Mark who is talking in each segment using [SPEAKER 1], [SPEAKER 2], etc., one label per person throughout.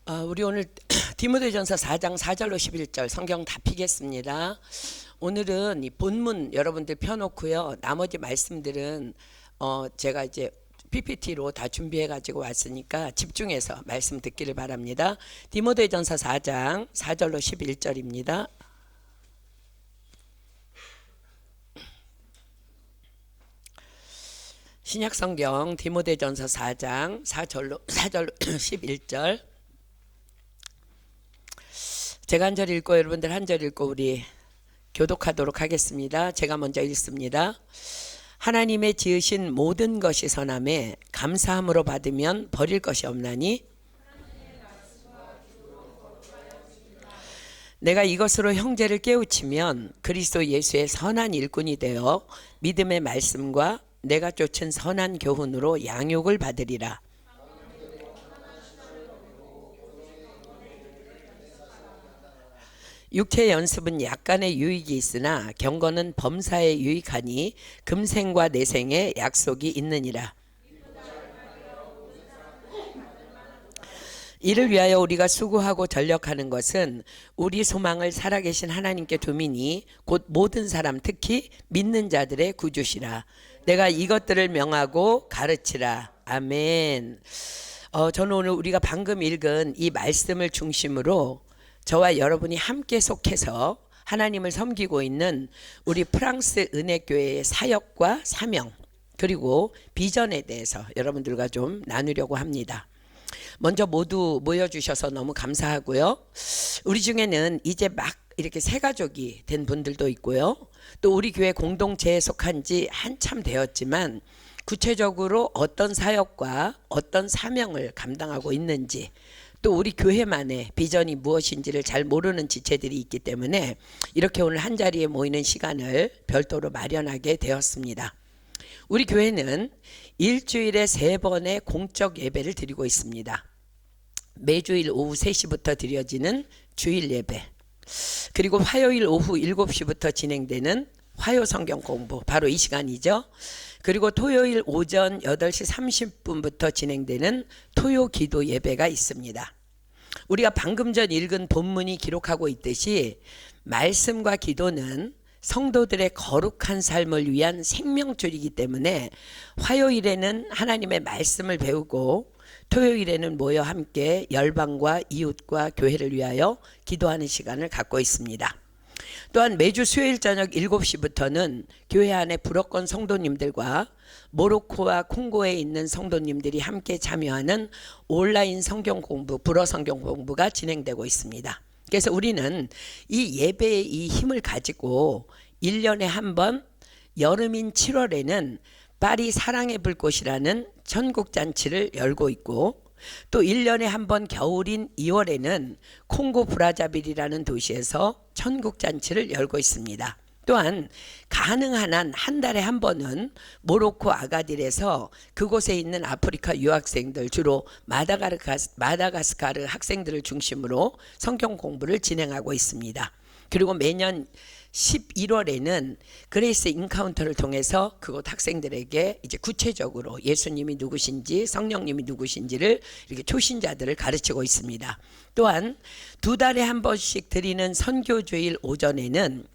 [SPEAKER 1] 우리 오늘 디모데전서 4장 4절로 11절 성경 다 피겠습니다. 오늘은 이 본문 여러분들 펴놓고요. 나머지 말씀들은 제가 이제 PPT로 다 준비해 가지고 왔으니까 집중해서 말씀 듣기를 바랍니다. 디모데전서 4장 4절로 11절입니다. 신약성경 디모데전서 4장 4절로 11절. 제가 한 절 읽고 여러분들 한 절 읽고 우리 교독하도록 하겠습니다. 제가 먼저 읽습니다. 하나님의 지으신 모든 것이 선함에 감사함으로 받으면 버릴 것이 없나니 내가 이것으로 형제를 깨우치면 그리스도 예수의 선한 일꾼이 되어 믿음의 말씀과 내가 쫓은 선한 교훈으로 양육을 받으리라. 육체 연습은 약간의 유익이 있으나 경건은 범사에 유익하니 금생과 내생에 약속이 있느니라. 이를 위하여 우리가 수고하고 전력하는 것은 우리 소망을 살아계신 하나님께 두미니 곧 모든 사람 특히 믿는 자들의 구주시라. 내가 이것들을 명하고 가르치라. 아멘. 저는 오늘 우리가 방금 읽은 이 말씀을 중심으로 저와 여러분이 함께 속해서 하나님을 섬기고 있는 우리 프랑스 은혜교회의 사역과 사명 그리고 비전에 대해서 여러분들과 좀 나누려고 합니다. 먼저 모두 모여주셔서 너무 감사하고요. 우리 중에는 이제 막 이렇게 새 가족이 된 분들도 있고요. 또 우리 교회 공동체에 속한 지 한참 되었지만 구체적으로 어떤 사역과 어떤 사명을 감당하고 있는지 또 우리 교회만의 비전이 무엇인지를 잘 모르는 지체들이 있기 때문에 이렇게 오늘 한자리에 모이는 시간을 별도로 마련하게 되었습니다. 우리 교회는 일주일에 3번의 공적 예배를 드리고 있습니다. 매주일 오후 3시부터 드려지는 주일 예배, 그리고 화요일 오후 7시부터 진행되는 화요 성경 공부, 바로 이 시간이죠. 그리고 토요일 오전 8시 30분부터 진행되는 토요 기도 예배가 있습니다. 우리가 방금 전 읽은 본문이 기록하고 있듯이 말씀과 기도는 성도들의 거룩한 삶을 위한 생명줄이기 때문에 화요일에는 하나님의 말씀을 배우고 토요일에는 모여 함께 열방과 이웃과 교회를 위하여 기도하는 시간을 갖고 있습니다. 또한 매주 수요일 저녁 7시부터는 교회 안에 불어권 성도님들과 모로코와 콩고에 있는 성도님들이 함께 참여하는 온라인 성경 공부, 불어 성경 공부가 진행되고 있습니다. 그래서 우리는 이 예배의 이 힘을 가지고 1년에 한 번 여름인 7월에는 파리 사랑의 불꽃이라는 천국잔치를 열고 있고 또 1년에 한 번 겨울인 2월에는 콩고 브라자빌이라는 도시에서 천국잔치를 열고 있습니다. 또한 가능한 한 한 달에 한 번은 모로코 아가딜에서 그곳에 있는 아프리카 유학생들, 주로 마다가스카르 학생들을 중심으로 성경 공부를 진행하고 있습니다. 그리고 매년 11월에는 그레이스 인카운터를 통해서 그곳 학생들에게 이제 구체적으로 예수님이 누구신지 성령님이 누구신지를 이렇게 초신자들을 가르치고 있습니다. 또한 2달에 한 번씩 드리는 선교주일 오전에는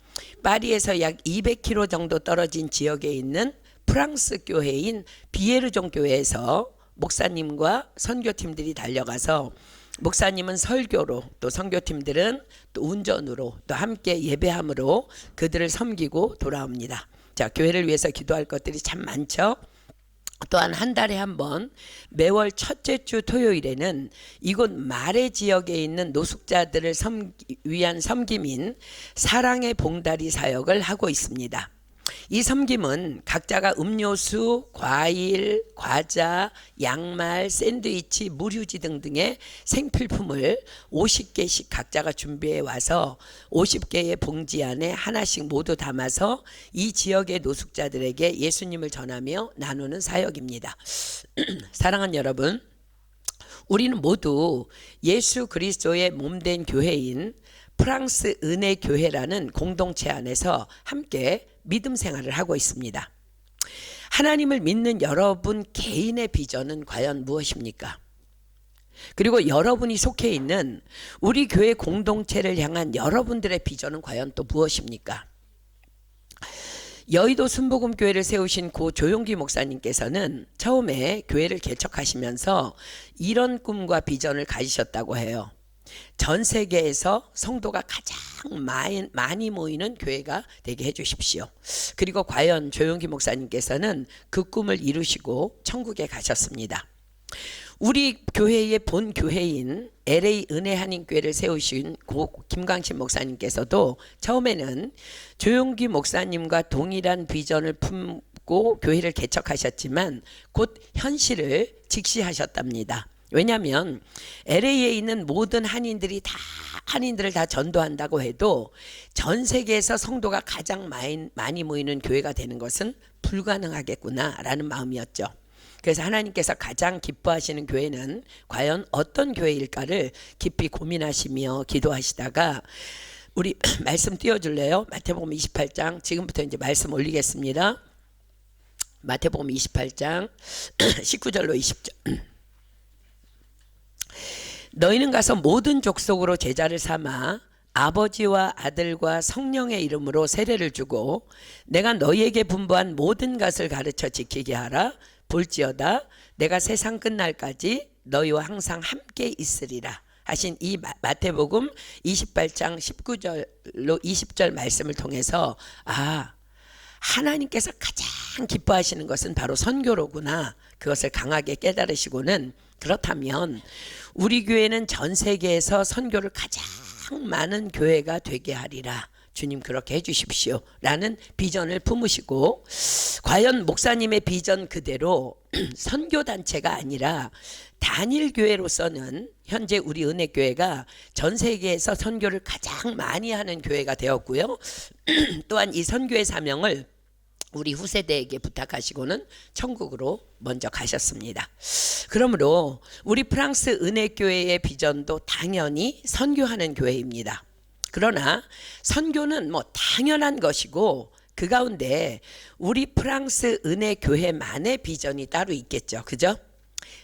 [SPEAKER 1] 파리에서 약 200km 정도 떨어진 지역에 있는 프랑스 교회인 비에르종 교회에서 목사님과 선교팀들이 달려가서 목사님은 설교로 또 선교팀들은 또 운전으로 또 함께 예배함으로 그들을 섬기고 돌아옵니다. 자, 교회를 위해서 기도할 것들이 참 많죠. 또한 한 달에 한 번 매월 첫째 주 토요일에는 이곳 마레 지역에 있는 노숙자들을 위한 섬김인 사랑의 봉다리 사역을 하고 있습니다. 이 섬김은 각자가 음료수, 과일, 과자, 양말, 샌드위치, 무휴지 등등의 생필품을 50개씩 각자가 준비해 와서 50개의 봉지 안에 하나씩 모두 담아서 이 지역의 노숙자들에게 예수님을 전하며 나누는 사역입니다. 사랑하는 여러분, 우리는 모두 예수 그리스도의 몸된 교회인 프랑스 은혜교회라는 공동체 안에서 함께 믿음 생활을 하고 있습니다. 하나님을 믿는 여러분 개인의 비전은 과연 무엇입니까? 그리고 여러분이 속해 있는 우리 교회 공동체를 향한 여러분들의 비전은 과연 또 무엇입니까? 여의도 순복음교회를 세우신 고 조용기 목사님께서는 처음에 교회를 개척하시면서 이런 꿈과 비전을 가지셨다고 해요. 전 세계에서 성도가 가장 많이 모이는 교회가 되게 해주십시오. 그리고 과연 조용기 목사님께서는 그 꿈을 이루시고 천국에 가셨습니다. 우리 교회의 본 교회인 LA 은혜 한인교회를 세우신 고 김광신 목사님께서도 처음에는 조용기 목사님과 동일한 비전을 품고 교회를 개척하셨지만 곧 현실을 직시하셨답니다. 왜냐하면 LA에 있는 모든 한인들을 다 전도한다고 해도 전 세계에서 성도가 가장 많이 모이는 교회가 되는 것은 불가능하겠구나라는 마음이었죠. 그래서 하나님께서 가장 기뻐하시는 교회는 과연 어떤 교회일까를 깊이 고민하시며 기도하시다가 우리 말씀 띄워줄래요? 마태복음 28장 지금부터 이제 말씀 올리겠습니다. 마태복음 28장 19절로 20절. 너희는 가서 모든 족속으로 제자를 삼아 아버지와 아들과 성령의 이름으로 세례를 주고 내가 너희에게 분부한 모든 것을 가르쳐 지키게 하라. 볼지어다 내가 세상 끝날까지 너희와 항상 함께 있으리라 하신 이 마태복음 28장 19절로 20절 말씀을 통해서 하나님께서 가장 기뻐하시는 것은 바로 선교로구나. 그것을 강하게 깨달으시고는 그렇다면 우리 교회는 전 세계에서 선교를 가장 많은 교회가 되게 하리라. 주님 그렇게 해주십시오 라는 비전을 품으시고 과연 목사님의 비전 그대로 선교단체가 아니라 단일교회로서는 현재 우리 은혜교회가 전 세계에서 선교를 가장 많이 하는 교회가 되었고요. 또한 이 선교의 사명을 우리 후세대에게 부탁하시고는 천국으로 먼저 가셨습니다. 그러므로 우리 프랑스 은혜교회의 비전도 당연히 선교하는 교회입니다. 그러나 선교는 당연한 것이고 그 가운데 우리 프랑스 은혜교회만의 비전이 따로 있겠죠. 그죠?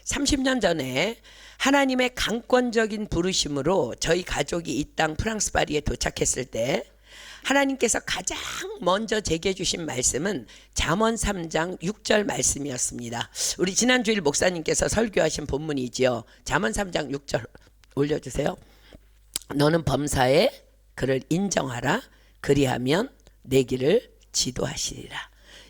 [SPEAKER 1] 30년 전에 하나님의 강권적인 부르심으로 저희 가족이 이 땅 프랑스 파리에 도착했을 때 하나님께서 가장 먼저 제게 주신 말씀은 잠언 3장 6절 말씀이었습니다. 우리 지난주일 목사님께서 설교하신 본문이지요. 잠언 3장 6절 올려주세요. 너는 범사에 그를 인정하라. 그리하면 내 길을 지도하시리라.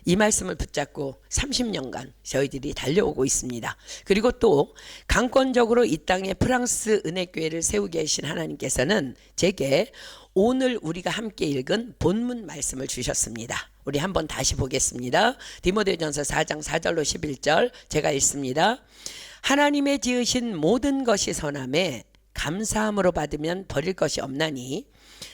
[SPEAKER 1] 이 말씀을 붙잡고 30년간 저희들이 달려오고 있습니다. 그리고 또 강권적으로 이 땅에 프랑스 은혜교회를 세우게 하신 하나님께서는 제게 오늘 우리가 함께 읽은 본문 말씀을 주셨습니다. 우리 한번 다시 보겠습니다. 디모데전서 4장 4절로 11절 제가 읽습니다. 하나님의 지으신 모든 것이 선함에 감사함으로 받으면 버릴 것이 없나니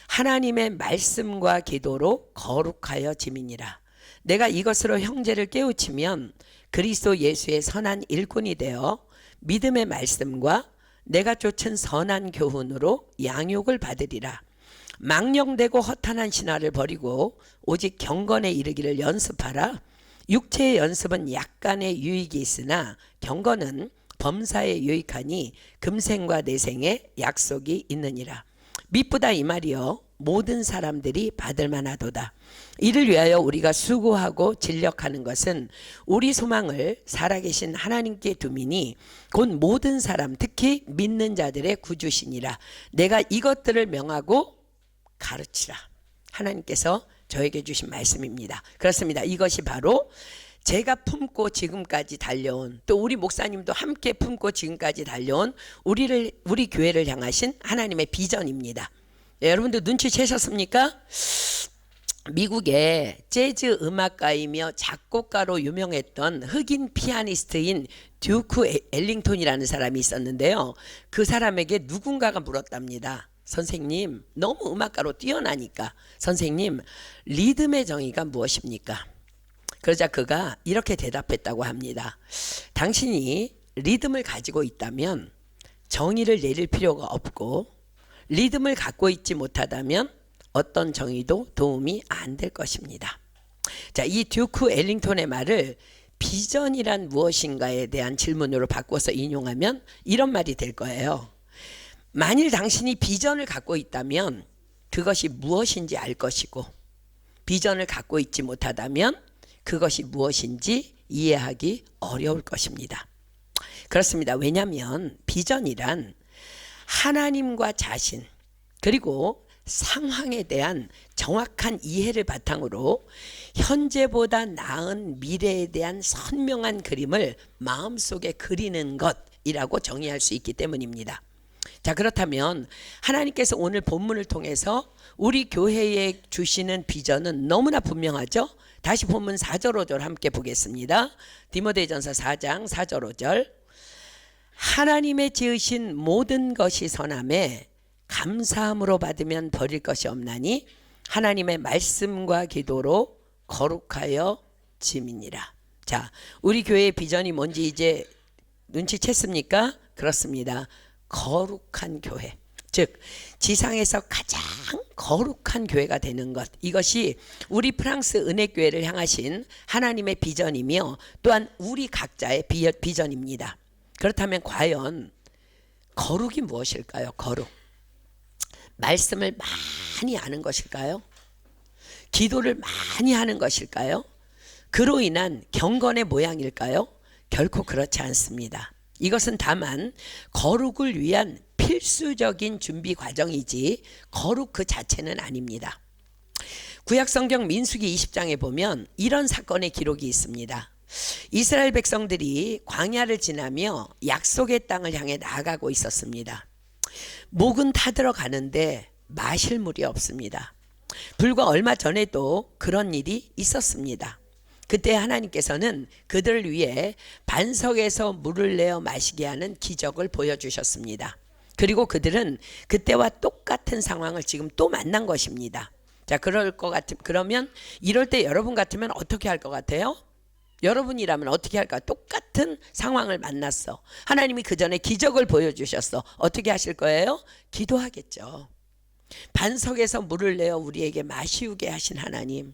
[SPEAKER 1] 하나님의 말씀과 기도로 거룩하여 지민이라. 내가 이것으로 형제를 깨우치면 그리스도 예수의 선한 일꾼이 되어 믿음의 말씀과 내가 쫓은 선한 교훈으로 양육을 받으리라. 망령되고 허탄한 신화를 버리고 오직 경건에 이르기를 연습하라. 육체의 연습은 약간의 유익이 있으나 경건은 범사에 유익하니 금생과 내생에 약속이 있느니라. 미쁘다 이 말이여 모든 사람들이 받을 만하도다. 이를 위하여 우리가 수고하고 진력하는 것은 우리 소망을 살아계신 하나님께 두미니 곧 모든 사람 특히 믿는 자들의 구주시니라. 내가 이것들을 명하고 가르치라. 하나님께서 저에게 주신 말씀입니다. 그렇습니다. 이것이 바로 제가 품고 지금까지 달려온, 또 우리 목사님도 함께 품고 지금까지 달려온 우리 교회를 향하신 하나님의 비전입니다. 여러분들 눈치채셨습니까? 미국의 재즈 음악가이며 작곡가로 유명했던 흑인 피아니스트인 듀크 엘링턴이라는 사람이 있었는데요. 그 사람에게 누군가가 물었답니다. 선생님, 너무 음악가로 뛰어나니까 선생님, 리듬의 정의가 무엇입니까? 그러자 그가 이렇게 대답했다고 합니다. 당신이 리듬을 가지고 있다면 정의를 내릴 필요가 없고 리듬을 갖고 있지 못하다면 어떤 정의도 도움이 안 될 것입니다. 자, 이 듀크 엘링턴의 말을 비전이란 무엇인가에 대한 질문으로 바꿔서 인용하면 이런 말이 될 거예요. 만일 당신이 비전을 갖고 있다면 그것이 무엇인지 알 것이고, 비전을 갖고 있지 못하다면 그것이 무엇인지 이해하기 어려울 것입니다. 그렇습니다. 왜냐하면 비전이란 하나님과 자신, 그리고 상황에 대한 정확한 이해를 바탕으로 현재보다 나은 미래에 대한 선명한 그림을 마음속에 그리는 것이라고 정의할 수 있기 때문입니다. 자, 그렇다면 하나님께서 오늘 본문을 통해서 우리 교회에 주시는 비전은 너무나 분명하죠. 다시 본문 4절 5절 함께 보겠습니다. 디모데전서 4장 4절 5절. 하나님의 지으신 모든 것이 선함에 감사함으로 받으면 버릴 것이 없나니 하나님의 말씀과 기도로 거룩하여 짐이니라. 자, 우리 교회의 비전이 뭔지 이제 눈치챘습니까? 그렇습니다. 거룩한 교회, 즉 지상에서 가장 거룩한 교회가 되는 것, 이것이 우리 프랑스 은혜교회를 향하신 하나님의 비전이며 또한 우리 각자의 비전입니다. 그렇다면 과연 거룩이 무엇일까요? 거룩. 말씀을 많이 아는 것일까요? 기도를 많이 하는 것일까요? 그로 인한 경건의 모양일까요? 결코 그렇지 않습니다. 이것은 다만 거룩을 위한 필수적인 준비 과정이지 거룩 그 자체는 아닙니다. 구약성경 민수기 20장에 보면 이런 사건의 기록이 있습니다. 이스라엘 백성들이 광야를 지나며 약속의 땅을 향해 나아가고 있었습니다. 목은 타들어 가는데 마실 물이 없습니다. 불과 얼마 전에도 그런 일이 있었습니다. 그때 하나님께서는 그들을 위해 반석에서 물을 내어 마시게 하는 기적을 보여주셨습니다. 그리고 그들은 그때와 똑같은 상황을 지금 또 만난 것입니다. 자, 그러면 이럴 때 여러분 같으면 어떻게 할 것 같아요? 여러분이라면 어떻게 할까? 똑같은 상황을 만났어. 하나님이 그 전에 기적을 보여주셨어. 어떻게 하실 거예요? 기도하겠죠. 반석에서 물을 내어 우리에게 마시우게 하신 하나님,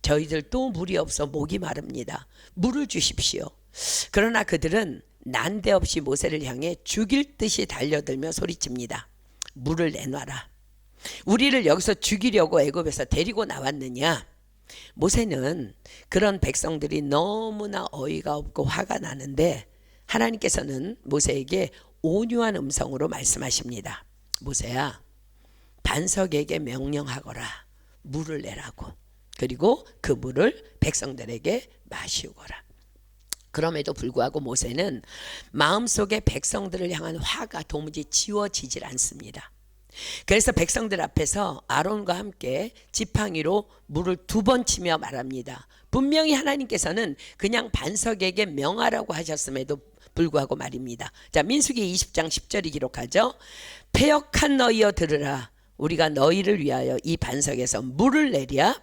[SPEAKER 1] 저희들 또 물이 없어 목이 마릅니다. 물을 주십시오. 그러나 그들은 난데없이 모세를 향해 죽일 듯이 달려들며 소리칩니다. 물을 내놔라. 우리를 여기서 죽이려고 애굽에서 데리고 나왔느냐? 모세는 그런 백성들이 너무나 어이가 없고 화가 나는데 하나님께서는 모세에게 온유한 음성으로 말씀하십니다. 모세야, 반석에게 명령하거라. 물을 내라고. 그리고 그 물을 백성들에게 마시우거라. 그럼에도 불구하고 모세는 마음속에 백성들을 향한 화가 도무지 지워지질 않습니다. 그래서 백성들 앞에서 아론과 함께 지팡이로 물을 2번 치며 말합니다. 분명히 하나님께서는 그냥 반석에게 명하라고 하셨음에도 불구하고 말입니다. 자, 민수기 20장 10절이 기록하죠. 패역한 너희여 들으라. 우리가 너희를 위하여 이 반석에서 물을 내랴.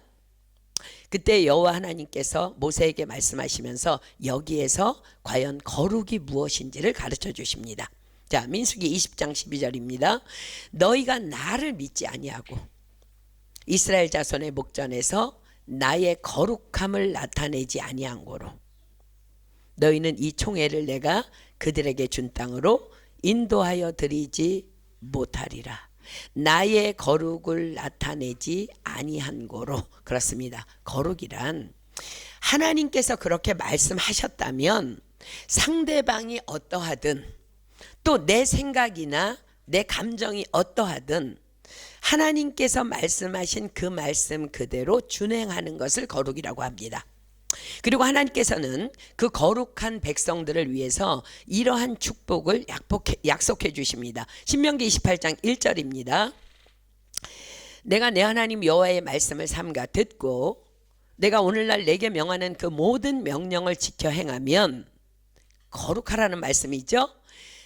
[SPEAKER 1] 그때 여호와 하나님께서 모세에게 말씀하시면서 여기에서 과연 거룩이 무엇인지를 가르쳐 주십니다. 자, 민수기 20장 12절입니다. 너희가 나를 믿지 아니하고 이스라엘 자손의 목전에서 나의 거룩함을 나타내지 아니한 고로 너희는 이 총회를 내가 그들에게 준 땅으로 인도하여 드리지 못하리라. 나의 거룩을 나타내지 아니한 고로. 그렇습니다. 거룩이란 하나님께서 그렇게 말씀하셨다면 상대방이 어떠하든 또 내 생각이나 내 감정이 어떠하든 하나님께서 말씀하신 그 말씀 그대로 준행하는 것을 거룩이라고 합니다. 그리고 하나님께서는 그 거룩한 백성들을 위해서 이러한 축복을 약속해 주십니다. 신명기 28장 1절입니다. 내가 내 하나님 여호와의 말씀을 삼가 듣고 내가 오늘날 내게 명하는 그 모든 명령을 지켜 행하면, 거룩하라는 말씀이죠.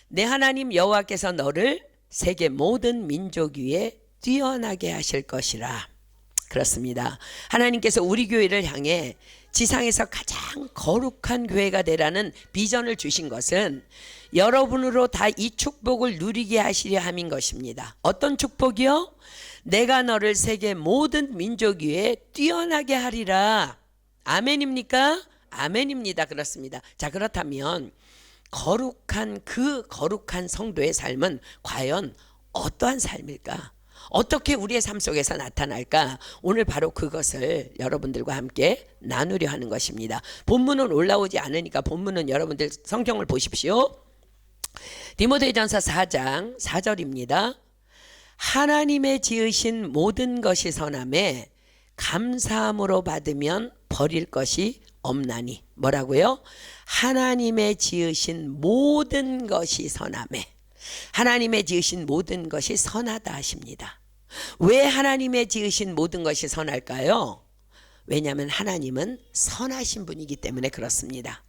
[SPEAKER 1] 내 하나님 여호와께서 너를 세계 모든 민족 위에 뛰어나게 하실 것이라. 그렇습니다. 하나님께서 우리 교회를 향해 지상에서 가장 거룩한 교회가 되라는 비전을 주신 것은 여러분으로 다 이 축복을 누리게 하시려 함인 것입니다. 어떤 축복이요? 내가 너를 세계 모든 민족 위에 뛰어나게 하리라. 아멘입니까? 아멘입니다. 그렇습니다. 자, 그렇다면 거룩한 성도의 삶은 과연 어떠한 삶일까? 어떻게 우리의 삶 속에서 나타날까? 오늘 바로 그것을 여러분들과 함께 나누려 하는 것입니다. 본문은 올라오지 않으니까 본문은 여러분들 성경을 보십시오. 디모데전서 4장 4절입니다. 하나님의 지으신 모든 것이 선함에 감사함으로 받으면 버릴 것이 없나니. 뭐라고요? 하나님의 지으신 모든 것이 선함에, 하나님의 지으신 모든 것이 선하다 하십니다. 왜 하나님의 지으신 모든 것이 선할까요? 왜냐하면 하나님은 선하신 분이기 때문에 그렇습니다.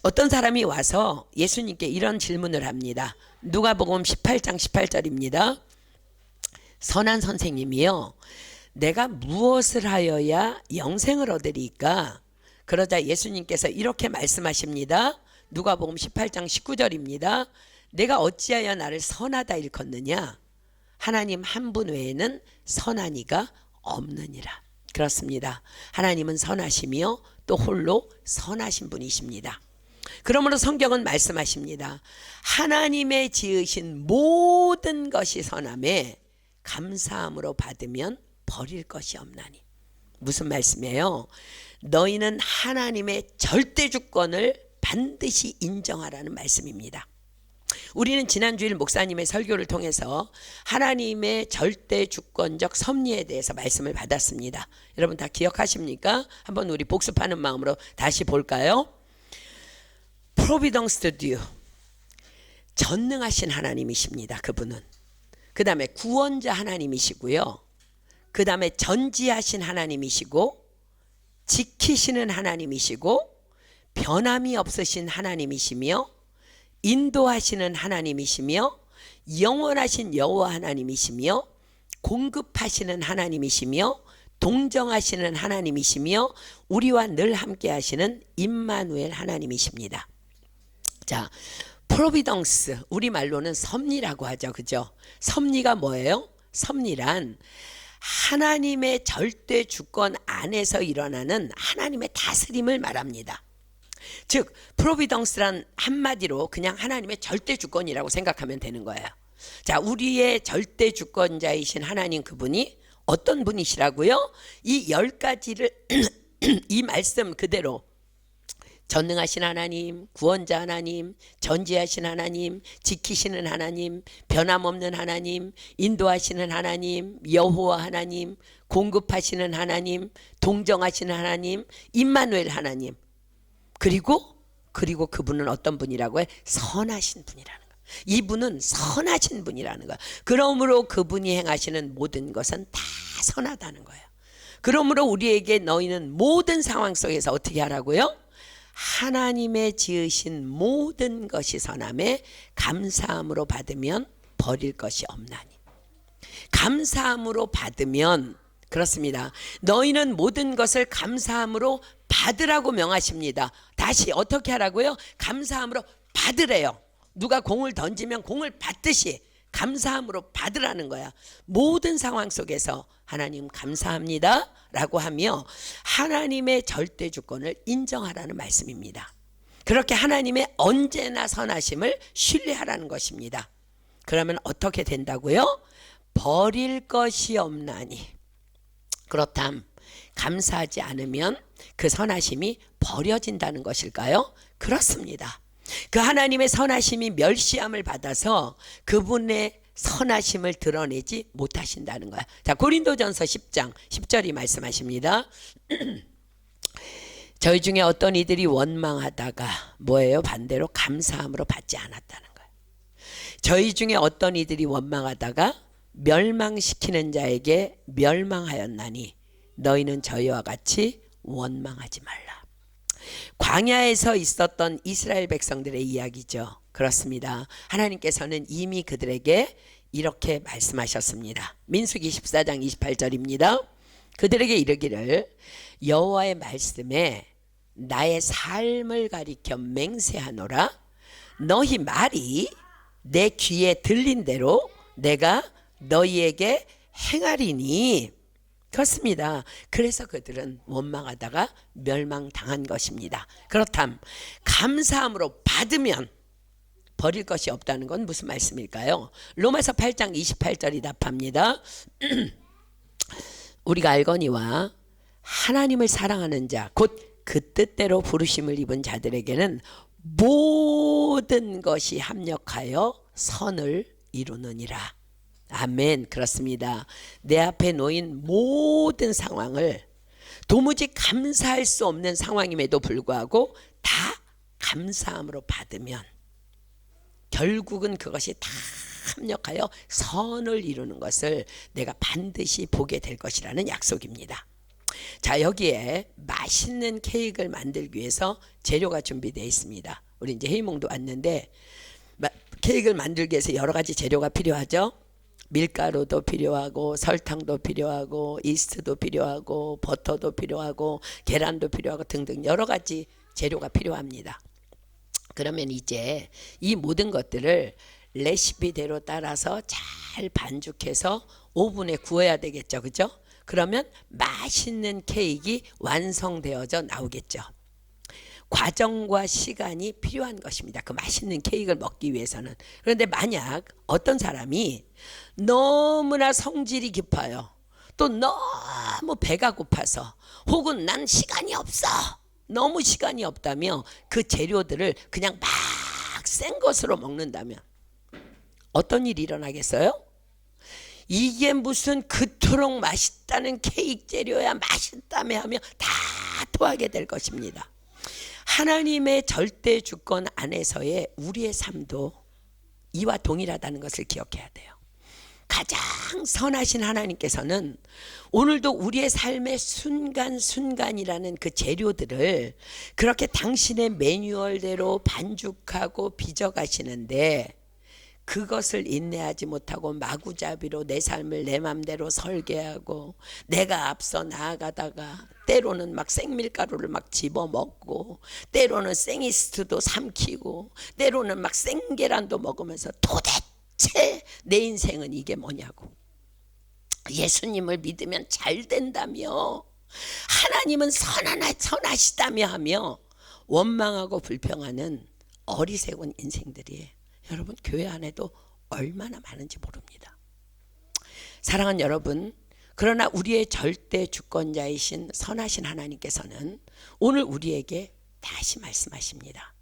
[SPEAKER 1] 어떤 사람이 와서 예수님께 이런 질문을 합니다. 누가복음 18장 18절입니다. 선한 선생님이요, 내가 무엇을 하여야 영생을 얻으리까? 그러자 예수님께서 이렇게 말씀하십니다. 누가복음 18장 19절입니다. 내가 어찌하여 나를 선하다 일컫느냐? 하나님 한 분 외에는 선한 이가 없느니라. 그렇습니다. 하나님은 선하시며 또 홀로 선하신 분이십니다. 그러므로 성경은 말씀하십니다. 하나님의 지으신 모든 것이 선함에 감사함으로 받으면 버릴 것이 없나니. 무슨 말씀이에요? 너희는 하나님의 절대 주권을 반드시 인정하라는 말씀입니다. 우리는 지난주일 목사님의 설교를 통해서 하나님의 절대 주권적 섭리에 대해서 말씀을 받았습니다. 여러분 다 기억하십니까? 한번 우리 복습하는 마음으로 다시 볼까요? Providence Due, 전능하신 하나님이십니다. 그분은. 그 다음에 구원자 하나님이시고요. 그 다음에 전지하신 하나님이시고, 지키시는 하나님이시고, 변함이 없으신 하나님이시며, 인도하시는 하나님이시며, 영원하신 여호와 하나님이시며, 공급하시는 하나님이시며, 동정하시는 하나님이시며, 우리와 늘 함께 하시는 임마누엘 하나님이십니다. 자, 프로비덩스, 우리말로는 섭리라고 하죠. 그죠? 섭리가 뭐예요? 섭리란 하나님의 절대 주권 안에서 일어나는 하나님의 다스림을 말합니다. 즉 프로비덩스란 한마디로 그냥 하나님의 절대 주권이라고 생각하면 되는 거예요. 자, 우리의 절대 주권자이신 하나님, 그분이 어떤 분이시라고요? 이 10가지를 이 말씀 그대로 전능하신 하나님, 구원자 하나님, 전지하신 하나님, 지키시는 하나님, 변함없는 하나님, 인도하시는 하나님, 여호와 하나님, 공급하시는 하나님, 동정하시는 하나님, 임마누엘 하나님, 그리고 그분은 어떤 분이라고 해? 선하신 분이라는 거예요. 이분은 선하신 분이라는 거예요. 그러므로 그분이 행하시는 모든 것은 다 선하다는 거예요. 그러므로 우리에게 너희는 모든 상황 속에서 어떻게 하라고요? 하나님의 지으신 모든 것이 선함에 감사함으로 받으면 버릴 것이 없나니. 감사함으로 받으면, 그렇습니다. 너희는 모든 것을 감사함으로 받으라고 명하십니다. 다시 어떻게 하라고요? 감사함으로 받으래요. 누가 공을 던지면 공을 받듯이 감사함으로 받으라는 거야. 모든 상황 속에서 하나님 감사합니다 라고 하며 하나님의 절대 주권을 인정하라는 말씀입니다. 그렇게 하나님의 언제나 선하심을 신뢰하라는 것입니다. 그러면 어떻게 된다고요? 버릴 것이 없나니. 그렇담 감사하지 않으면 그 선하심이 버려진다는 것일까요? 그렇습니다. 그 하나님의 선하심이 멸시함을 받아서 그분의 선하심을 드러내지 못하신다는 거야. 자, 고린도전서 10장 10절이 말씀하십니다. 저희 중에 어떤 이들이 원망하다가 뭐예요? 반대로 감사함으로 받지 않았다는 거예요. 저희 중에 어떤 이들이 원망하다가 멸망시키는 자에게 멸망하였나니 너희는 저희와 같이 원망하지 말라. 광야에서 있었던 이스라엘 백성들의 이야기죠. 그렇습니다. 하나님께서는 이미 그들에게 이렇게 말씀하셨습니다. 민수기 14장 28절입니다. 그들에게 이르기를 여호와의 말씀에 나의 삶을 가리켜 맹세하노라. 너희 말이 내 귀에 들린 대로 내가 너희에게 행하리니. 그렇습니다. 그래서 그들은 원망하다가 멸망당한 것입니다. 그렇담 감사함으로 받으면 버릴 것이 없다는 건 무슨 말씀일까요? 로마서 8장 28절이 답합니다. 우리가 알거니와 하나님을 사랑하는 자 곧 그 뜻대로 부르심을 입은 자들에게는 모든 것이 합력하여 선을 이루느니라. 아멘. 그렇습니다. 내 앞에 놓인 모든 상황을 도무지 감사할 수 없는 상황임에도 불구하고 다 감사함으로 받으면 결국은 그것이 다 합력하여 선을 이루는 것을 내가 반드시 보게 될 것이라는 약속입니다. 자, 여기에 맛있는 케이크를 만들기 위해서 재료가 준비되어 있습니다. 우리 이제 회의몽도 왔는데 케이크를 만들기 위해서 여러 가지 재료가 필요하죠. 밀가루도 필요하고 설탕도 필요하고 이스트도 필요하고 버터도 필요하고 계란도 필요하고 등등 여러 가지 재료가 필요합니다. 그러면 이제 이 모든 것들을 레시피대로 따라서 잘 반죽해서 오븐에 구워야 되겠죠. 그죠? 그러면 맛있는 케이크가 완성되어져 나오겠죠. 과정과 시간이 필요한 것입니다. 그 맛있는 케이크를 먹기 위해서는. 그런데 만약 어떤 사람이 너무나 성질이 깊어요. 또 너무 배가 고파서 혹은 난 시간이 없어. 너무 시간이 없다며 그 재료들을 그냥 막 센 것으로 먹는다면 어떤 일이 일어나겠어요? 이게 무슨 그토록 맛있다는 케이크 재료야 맛있다며 하며 다 토하게 될 것입니다. 하나님의 절대 주권 안에서의 우리의 삶도 이와 동일하다는 것을 기억해야 돼요. 가장 선하신 하나님께서는 오늘도 우리의 삶의 순간순간이라는 그 재료들을 그렇게 당신의 매뉴얼대로 반죽하고 빚어가시는데 그것을 인내하지 못하고 마구잡이로 내 삶을 내 맘대로 설계하고 내가 앞서 나아가다가 때로는 막 생밀가루를 막 집어먹고 때로는 생이스트도 삼키고 때로는 막 생계란도 먹으면서 도대체 내 인생은 이게 뭐냐고, 예수님을 믿으면 잘 된다며 하나님은 선하시다며 하며 원망하고 불평하는 어리석은 인생들이 여러분 교회 안에도 얼마나 많은지 모릅니다. 사랑하는 여러분, 그러나 우리의 절대 주권자이신 선하신 하나님께서는 오늘 우리에게 다시 말씀하십니다.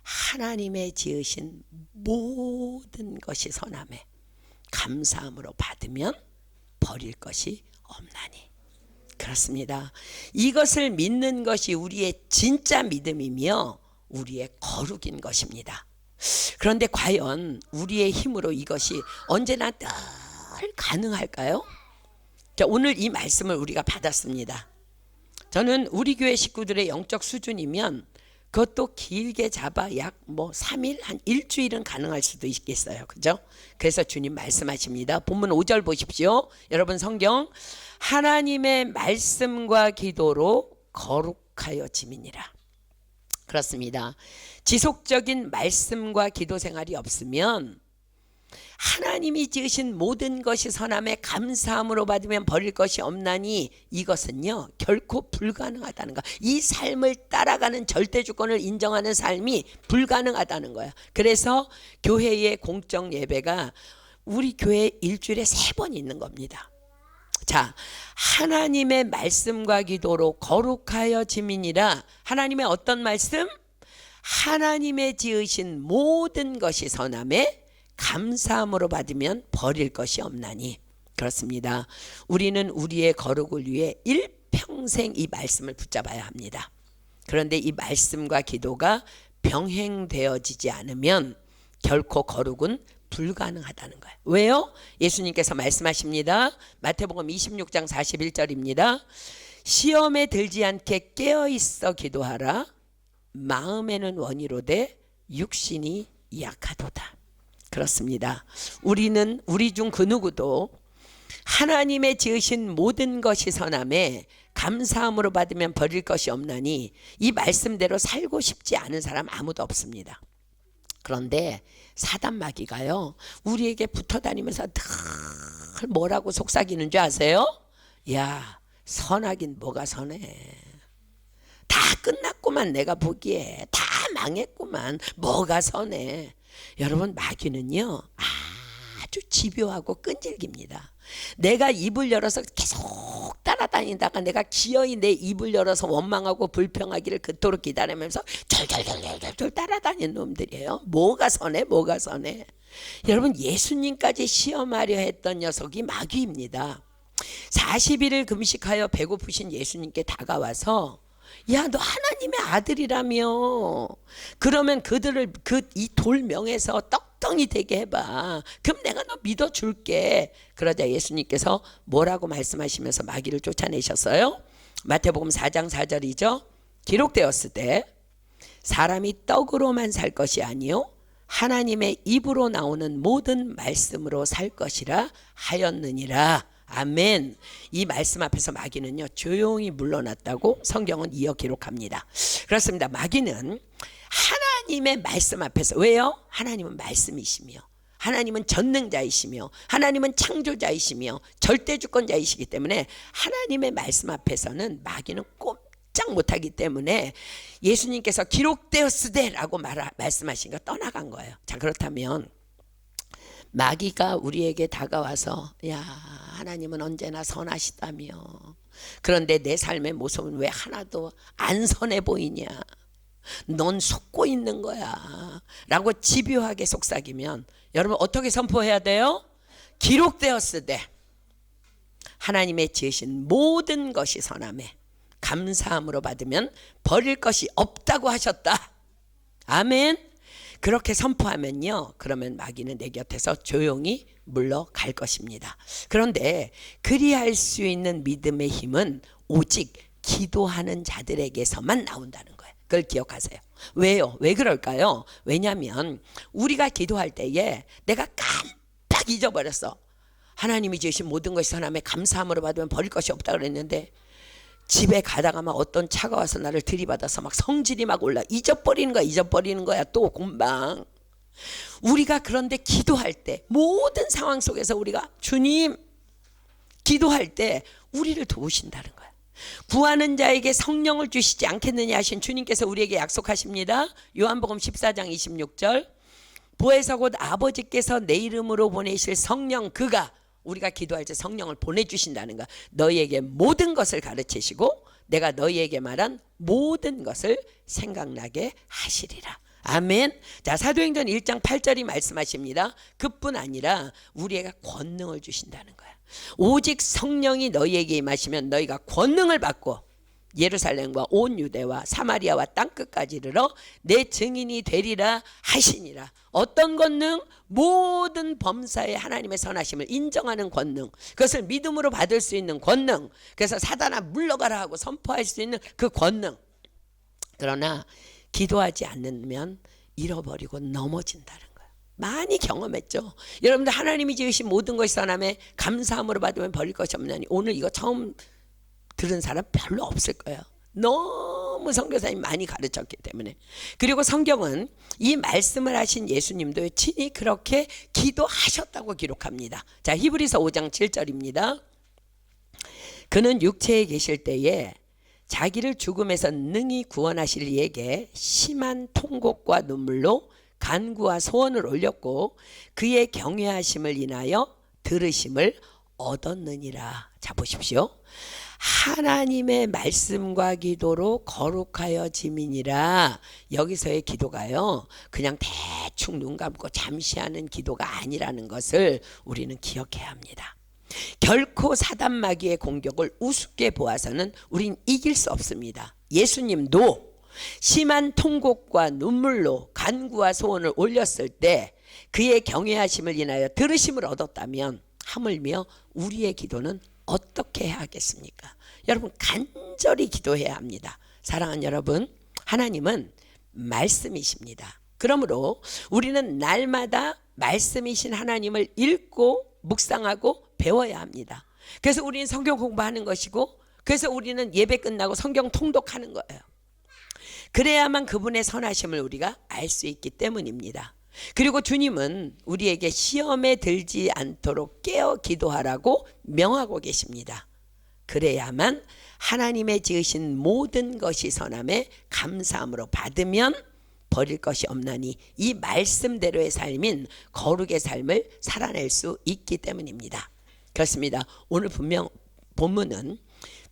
[SPEAKER 1] 하나님의 지으신 모든 것이 선함에 감사함으로 받으면 버릴 것이 없나니. 그렇습니다. 이것을 믿는 것이 우리의 진짜 믿음이며 우리의 거룩인 것입니다. 그런데 과연 우리의 힘으로 이것이 언제나 늘 가능할까요? 자, 오늘 이 말씀을 우리가 받았습니다. 저는 우리 교회 식구들의 영적 수준이면 그것도 길게 잡아 약 3일, 한 일주일은 가능할 수도 있겠어요. 그죠? 그래서 주님 말씀하십니다. 본문 5절 보십시오. 여러분 성경, 하나님의 말씀과 기도로 거룩하여 지민이라. 그렇습니다. 지속적인 말씀과 기도 생활이 없으면 하나님이 지으신 모든 것이 선함에 감사함으로 받으면 버릴 것이 없나니 이것은요 결코 불가능하다는 거. 이 삶을 따라가는 절대 주권을 인정하는 삶이 불가능하다는 거야. 그래서 교회의 공적 예배가 우리 교회 일주일에 3번 있는 겁니다. 자, 하나님의 말씀과 기도로 거룩하여 지민이라. 하나님의 어떤 말씀? 하나님의 지으신 모든 것이 선함에 감사함으로 받으면 버릴 것이 없나니. 그렇습니다. 우리는 우리의 거룩을 위해 일평생 이 말씀을 붙잡아야 합니다. 그런데 이 말씀과 기도가 병행되어지지 않으면 결코 거룩은 불가능하다는 거예요. 왜요? 예수님께서 말씀하십니다. 마태복음 26장 41절입니다. 시험에 들지 않게 깨어있어 기도하라. 마음에는 원이로되 육신이 약하도다. 그렇습니다. 우리 중 그 누구도 하나님의 지으신 모든 것이 선함에 감사함으로 받으면 버릴 것이 없나니 이 말씀대로 살고 싶지 않은 사람 아무도 없습니다. 그런데 사단 마귀가요 우리에게 붙어 다니면서 늘 뭐라고 속삭이는 줄 아세요? 야, 선하긴 뭐가 선해. 다 끝났구만. 내가 보기에 다 망했구만. 뭐가 선해. 여러분, 마귀는요 아주 집요하고 끈질깁니다. 내가 입을 열어서 계속 따라다니다가 내가 기어이 내 입을 열어서 원망하고 불평하기를 그토록 기다리면서 절절절절절 따라다니는 놈들이에요. 뭐가 선해, 뭐가 선해. 여러분, 예수님까지 시험하려 했던 녀석이 마귀입니다. 40일을 금식하여 배고프신 예수님께 다가와서 야, 너 하나님의 아들이라며. 그러면 그들을 이 돌명에서 떡덩이 되게 해봐. 그럼 내가 너 믿어줄게. 그러자 예수님께서 뭐라고 말씀하시면서 마귀를 쫓아내셨어요? 마태복음 4장 4절이죠. 기록되었을 때 사람이 떡으로만 살 것이 아니요 하나님의 입으로 나오는 모든 말씀으로 살 것이라 하였느니라. 아멘. 이 말씀 앞에서 마귀는요 조용히 물러났다고 성경은 이어 기록합니다. 그렇습니다. 마귀는 하나님의 말씀 앞에서, 왜요? 하나님은 말씀이시며 하나님은 전능자이시며 하나님은 창조자이시며 절대주권자이시기 때문에 하나님의 말씀 앞에서는 마귀는 꼼짝 못하기 때문에 예수님께서 기록되었으되라고 말씀하신 거 떠나간 거예요. 자, 그렇다면 마귀가 우리에게 다가와서 야, 하나님은 언제나 선하시다며. 그런데 내 삶의 모습은 왜 하나도 안 선해 보이냐. 넌 속고 있는 거야 라고 집요하게 속삭이면 여러분 어떻게 선포해야 돼요? 기록되었으되 하나님의 지으신 모든 것이 선하매 감사함으로 받으면 버릴 것이 없다고 하셨다. 아멘. 그렇게 선포하면요, 그러면 마귀는 내 곁에서 조용히 물러갈 것입니다. 그런데 그리할 수 있는 믿음의 힘은 오직 기도하는 자들에게서만 나온다는 거예요. 그걸 기억하세요. 왜요? 왜 그럴까요? 왜냐하면 우리가 기도할 때에 내가 깜빡 잊어버렸어. 하나님이 지으신 모든 것이 선함에 감사함으로 받으면 버릴 것이 없다 그랬는데 집에 가다가 막 어떤 차가 와서 나를 들이받아서 막 성질이 막 올라. 잊어버리는 거야 또 금방. 우리가 그런데 기도할 때 모든 상황 속에서 우리가 주님 기도할 때 우리를 도우신다는 거야. 구하는 자에게 성령을 주시지 않겠느냐 하신 주님께서 우리에게 약속하십니다. 요한복음 14장 26절 보혜사 곧 아버지께서 내 이름으로 보내실 성령 그가, 우리가 기도할 때 성령을 보내주신다는 거. 너희에게 모든 것을 가르치시고 내가 너희에게 말한 모든 것을 생각나게 하시리라. 아멘. 자, 사도행전 1장 8절이 말씀하십니다. 그뿐 아니라 우리에게 권능을 주신다는 거야. 오직 성령이 너희에게 임하시면 너희가 권능을 받고 예루살렘과 온 유대와 사마리아와 땅끝까지 이르러 내 증인이 되리라 하시니라. 어떤 권능? 모든 범사에 하나님의 선하심을 인정하는 권능, 그것을 믿음으로 받을 수 있는 권능, 그래서 사단아 물러가라 하고 선포할 수 있는 그 권능. 그러나 기도하지 않으면 잃어버리고 넘어진다는 거예요. 많이 경험했죠. 여러분들 하나님이 지으신 모든 것이 선함에 감사함으로 받으면 버릴 것이 없나니. 오늘 이거 처음 들은 사람 별로 없을 거예요. 너무 선교사님 많이 가르쳤기 때문에. 그리고 성경은 이 말씀을 하신 예수님도 친히 그렇게 기도하셨다고 기록합니다. 자, 히브리서 5장 7절입니다. 그는 육체에 계실 때에 자기를 죽음에서 능히 구원하실 이에게 심한 통곡과 눈물로 간구와 소원을 올렸고 그의 경외하심을 인하여 들으심을 얻었느니라. 자, 보십시오. 하나님의 말씀과 기도로 거룩하여 지민이라. 여기서의 기도가요 그냥 대충 눈 감고 잠시 하는 기도가 아니라는 것을 우리는 기억해야 합니다. 결코 사단 마귀의 공격을 우습게 보아서는 우린 이길 수 없습니다. 예수님도 심한 통곡과 눈물로 간구와 소원을 올렸을 때 그의 경외하심을 인하여 들으심을 얻었다면 하물며 우리의 기도는 어떻게 해야 하겠습니까? 여러분, 간절히 기도해야 합니다. 사랑하는 여러분, 하나님은 말씀이십니다. 그러므로 우리는 날마다 말씀이신 하나님을 읽고 묵상하고 배워야 합니다. 그래서 우리는 성경 공부하는 것이고, 그래서 우리는 예배 끝나고 성경 통독하는 거예요. 그래야만 그분의 선하심을 우리가 알 수 있기 때문입니다. 그리고 주님은 우리에게 시험에 들지 않도록 깨어 기도하라고 명하고 계십니다. 그래야만 하나님의 지으신 모든 것이 선함에 감사함으로 받으면 버릴 것이 없나니 이 말씀대로의 삶인 거룩의 삶을 살아낼 수 있기 때문입니다. 그렇습니다. 오늘 본문은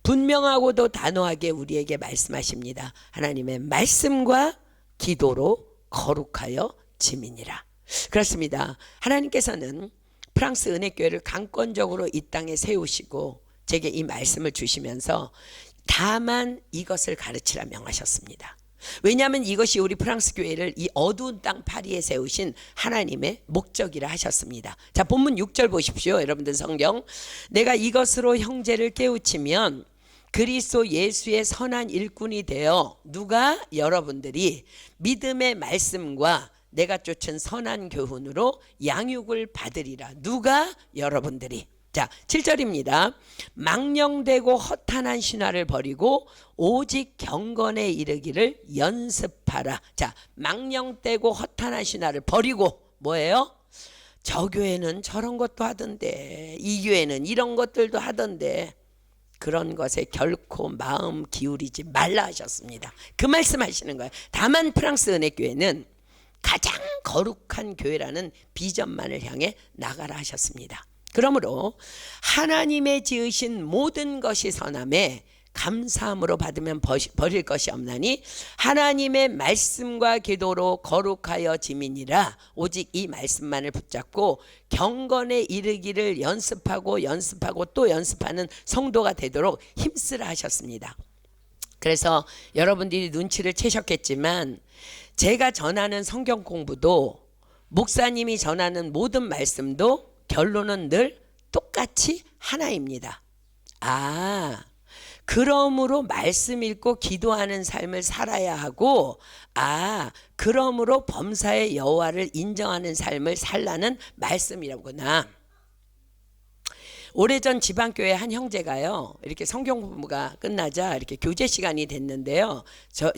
[SPEAKER 1] 분명하고도 단호하게 우리에게 말씀하십니다. 하나님의 말씀과 기도로 거룩하여 지민이라. 그렇습니다. 하나님께서는 프랑스 은혜교회를 강권적으로 이 땅에 세우시고 제게 이 말씀을 주시면서 다만 이것을 가르치라 명하셨습니다. 왜냐하면 이것이 우리 프랑스 교회를 이 어두운 땅 파리에 세우신 하나님의 목적이라 하셨습니다. 자, 본문 6절 보십시오. 여러분들 성경. 내가 이것으로 형제를 깨우치면 그리스도 예수의 선한 일꾼이 되어 누가? 여러분들이 믿음의 말씀과 내가 쫓은 선한 교훈으로 양육을 받으리라. 누가? 여러분들이. 자, 7절입니다. 망령되고 허탄한 신화를 버리고 오직 경건에 이르기를 연습하라. 자, 망령되고 허탄한 신화를 버리고 뭐예요? 저 교회는 저런 것도 하던데, 이 교회는 이런 것들도 하던데, 그런 것에 결코 마음 기울이지 말라 하셨습니다. 그 말씀하시는 거예요. 다만 프랑스 은혜교회는 가장 거룩한 교회라는 비전만을 향해 나가라 하셨습니다. 그러므로 하나님의 지으신 모든 것이 선함에 감사함으로 받으면 버릴 것이 없나니 하나님의 말씀과 기도로 거룩하여 지민이라. 오직 이 말씀만을 붙잡고 경건에 이르기를 연습하고 또 연습하는 성도가 되도록 힘쓰라 하셨습니다. 그래서 여러분들이 눈치를 채셨겠지만 제가 전하는 성경 공부도 목사님이 전하는 모든 말씀도 결론은 늘 똑같이 하나입니다. 그러므로 말씀 읽고 기도하는 삶을 살아야 하고, 그러므로 범사의 여호와를 인정하는 삶을 살라는 말씀이라구나. 오래전 지방교회 한 형제가요, 이렇게 성경 공부가 끝나자 이렇게 교제 시간이 됐는데요,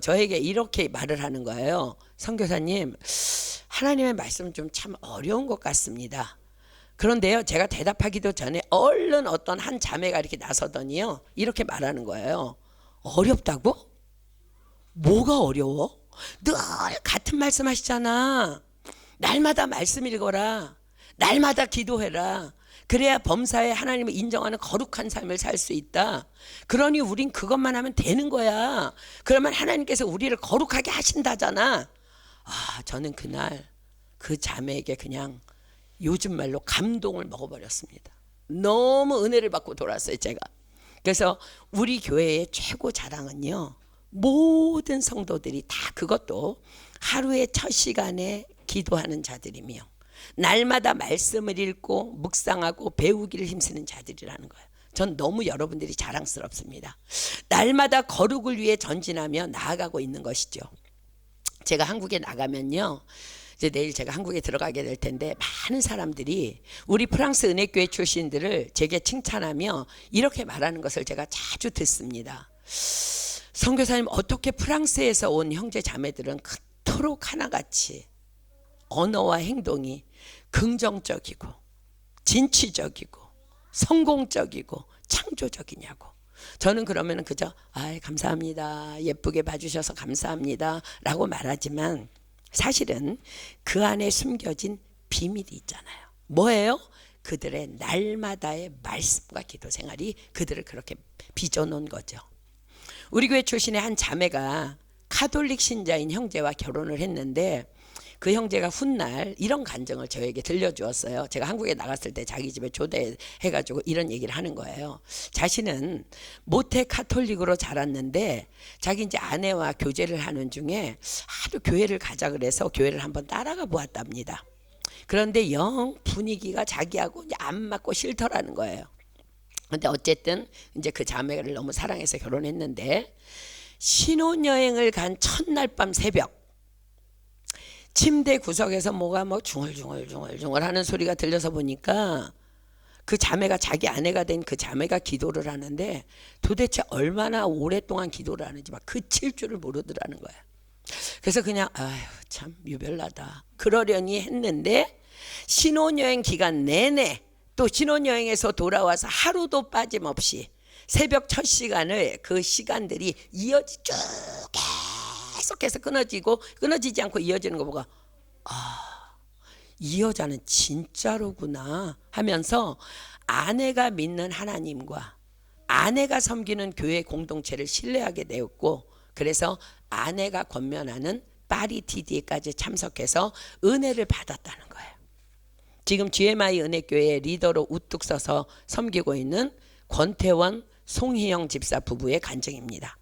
[SPEAKER 1] 저에게 이렇게 말을 하는 거예요. 선교사님, 하나님의 말씀은 좀 참 어려운 것 같습니다. 그런데요, 제가 대답하기도 전에 얼른 어떤 한 자매가 이렇게 나서더니요, 이렇게 말하는 거예요. 어렵다고? 뭐가 어려워? 늘 같은 말씀 하시잖아. 날마다 말씀 읽어라. 날마다 기도해라. 그래야 범사에 하나님을 인정하는 거룩한 삶을 살 수 있다. 그러니 우린 그것만 하면 되는 거야. 그러면 하나님께서 우리를 거룩하게 하신다잖아. 저는 그날 그 자매에게 그냥 요즘 말로 감동을 먹어버렸습니다. 너무 은혜를 받고 돌아왔어요, 제가. 그래서 우리 교회의 최고 자랑은요, 모든 성도들이 다 그것도 하루의 첫 시간에 기도하는 자들이며 날마다 말씀을 읽고 묵상하고 배우기를 힘쓰는 자들이라는 거예요. 전 너무 여러분들이 자랑스럽습니다. 날마다 거룩을 위해 전진하며 나아가고 있는 것이죠. 제가 한국에 나가면요, 이제 내일 제가 한국에 들어가게 될 텐데 많은 사람들이 우리 프랑스 은혜교회 출신들을 제게 칭찬하며 이렇게 말하는 것을 제가 자주 듣습니다. 선교사님, 어떻게 프랑스에서 온 형제 자매들은 그토록 하나같이 언어와 행동이 긍정적이고 진취적이고 성공적이고 창조적이냐고. 저는 그러면 그저 감사합니다, 예쁘게 봐주셔서 감사합니다 라고 말하지만 사실은 그 안에 숨겨진 비밀이 있잖아요. 뭐예요? 그들의 날마다의 말씀과 기도 생활이 그들을 그렇게 빚어놓은 거죠. 우리 교회 출신의 한 자매가 카톨릭 신자인 형제와 결혼을 했는데 그 형제가 훗날 이런 간증을 저에게 들려주었어요. 제가 한국에 나갔을 때 자기 집에 초대해가지고 이런 얘기를 하는 거예요. 자신은 모태 카톨릭으로 자랐는데 자기 이제 아내와 교제를 하는 중에 하도 교회를 가자 그래서 교회를 한번 따라가 보았답니다. 그런데 영 분위기가 자기하고 안 맞고 싫더라는 거예요. 근데 어쨌든 이제 그 자매를 너무 사랑해서 결혼했는데 신혼여행을 간 첫날 밤 새벽 침대 구석에서 뭐가 중얼중얼 하는 소리가 들려서 보니까 그 자매가, 자기 아내가 된 그 자매가 기도를 하는데 도대체 얼마나 오랫동안 기도를 하는지 막 그칠 줄을 모르더라는 거야. 그래서 그냥 참 유별나다 그러려니 했는데 신혼여행 기간 내내 또 신혼여행에서 돌아와서 하루도 빠짐없이 새벽 첫 시간을 그 시간들이 쭉 계속해서 끊어지지 않고 이어지는 거 보고 이 여자는 진짜로구나 하면서 아내가 믿는 하나님과 아내가 섬기는 교회 공동체를 신뢰하게 되었고, 그래서 아내가 권면하는 파리TD까지 참석해서 은혜를 받았다는 거예요. 지금 GMI 은혜교회 리더로 우뚝 서서 섬기고 있는 권태원, 송희영 집사 부부의 간증입니다.